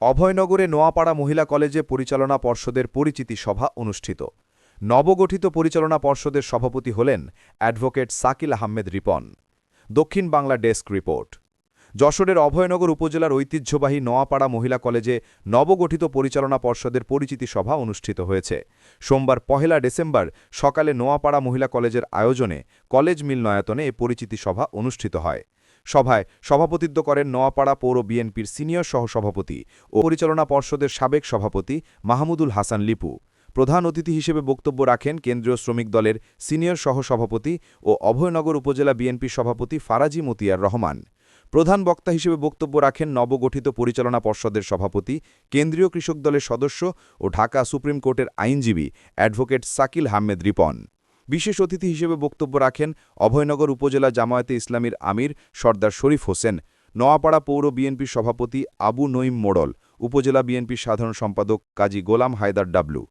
অভয়নগরে নোয়াপাড়া মহিলা কলেজে পরিচালনা পর্ষদের পরিচিতি সভা অনুষ্ঠিত। নবগঠিত পরিচালনা পর্ষদের সভাপতি হলেন অ্যাডভোকেট সাকিল আহমেদ রিপন। দক্ষিণ বাংলা ডেস্ক রিপোর্ট। যশোরের অভয়নগর উপজেলার ঐতিহ্যবাহী নোয়াপাড়া মহিলা কলেজে নবগঠিত পরিচালনা পর্ষদের পরিচিতি সভা অনুষ্ঠিত হয়েছে। সোমবার ১ ডিসেম্বর সকালে নোয়াপাড়া মহিলা কলেজের আয়োজনে কলেজ মিলনায়তনে এ পরিচিতি সভা অনুষ্ঠিত হয়। সভায় সভাপতিত্ব করেন নোয়াপাড়া পৌর বিএনপির সিনিয়র সহসভাপতি ও পরিচালনা পর্ষদের সাবেক সভাপতি মাহমুদুল হাসান লিপু। প্রধান অতিথি হিসেবে বক্তব্য রাখেন কেন্দ্রীয় শ্রমিক দলের সিনিয়র সহসভাপতি ও অভয়নগর উপজেলা বিএনপি সভাপতি ফারাজি মতিয়ার রহমান। প্রধান বক্তা হিসেবে বক্তব্য রাখেন নবগঠিত পরিচালনা পর্ষদের সভাপতি, কেন্দ্রীয় কৃষক দলের সদস্য ও ঢাকা সুপ্রিম কোর্টের আইনজীবী অ্যাডভোকেট সাকিল আহমেদ রিপন। বিশেষ অতিথি হিসেবে বক্তব্য রাখেন অভয়নগর উপজেলা জামায়াতে ইসলামীর আমির সর্দার শরীফ হোসেন, নোয়াপাড়া পৌর বিএনপির সভাপতি আবু নঈম মোড়ল, উপজেলা বিএনপির সাধারণ সম্পাদক কাজী গোলাম হায়দার ডাবলু,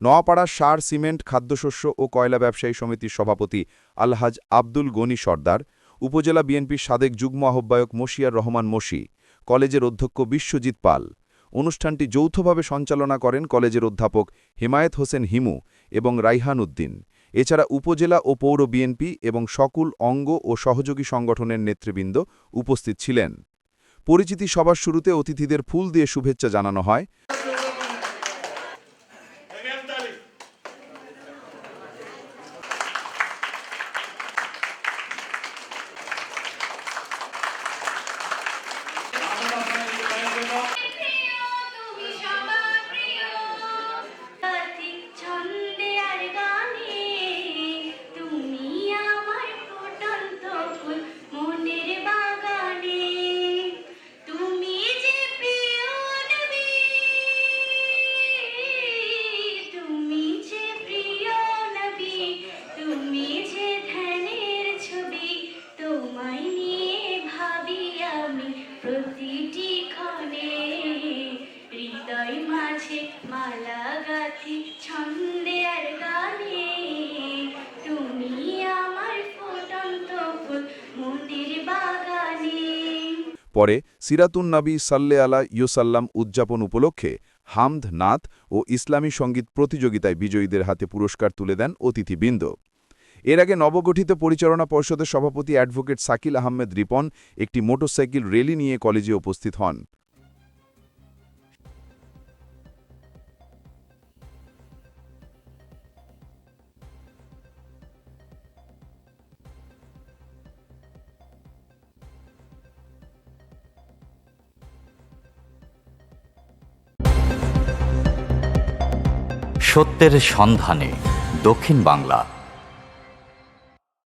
নোয়াপাড়া সার সিমেন্ট খাদ্যশস্য ও কয়লা ব্যবসায়ী সমিতির সভাপতি আলহাজ আব্দুল গনি সর্দার, উপজেলা বিএনপির সাবেক যুগ্ম আহ্বায়ক মশিয়ার রহমান মশি, কলেজের অধ্যক্ষ বিশ্বজিৎ পাল। অনুষ্ঠানটি যৌথভাবে সঞ্চালনা করেন কলেজের অধ্যাপক হিমায়েত হোসেন হিমু এবং রাইহান উদ্দিন। এছাড়া উপজেলা ও পৌর বিএনপি এবং সকল অঙ্গ ও সহযোগী সংগঠনের নেতৃবৃন্দ উপস্থিত ছিলেন। পরিচিতি সভার শুরুতে অতিথিদের ফুল দিয়ে শুভেচ্ছা জানানো হয়। প্রতিটি ক্ষণে হৃদয় মাঝে মালা গাথি ছন্দে আর গানে, তুমি আমার ফুটন্ত ফুল মনের বাগানে। পরে সিরাতুন নবী সাল্লে আলা ইউসাল্লাম উদযাপন উপলক্ষে হামদ, নাত ও ইসলামী সঙ্গীত প্রতিযোগিতায় বিজয়ীদের হাতে পুরস্কার তুলে দেন অতিথিবৃন্দ। এর আগে নবগঠিত পরিচালনা পর্ষদের সভাপতি অ্যাডভোকেট সাকিল আহমেদ রিপন একটি মোটরসাইকেল র্যালি নিয়ে কলেজে উপস্থিত হন। সত্যের সন্ধানে দক্ষিণ বাংলা।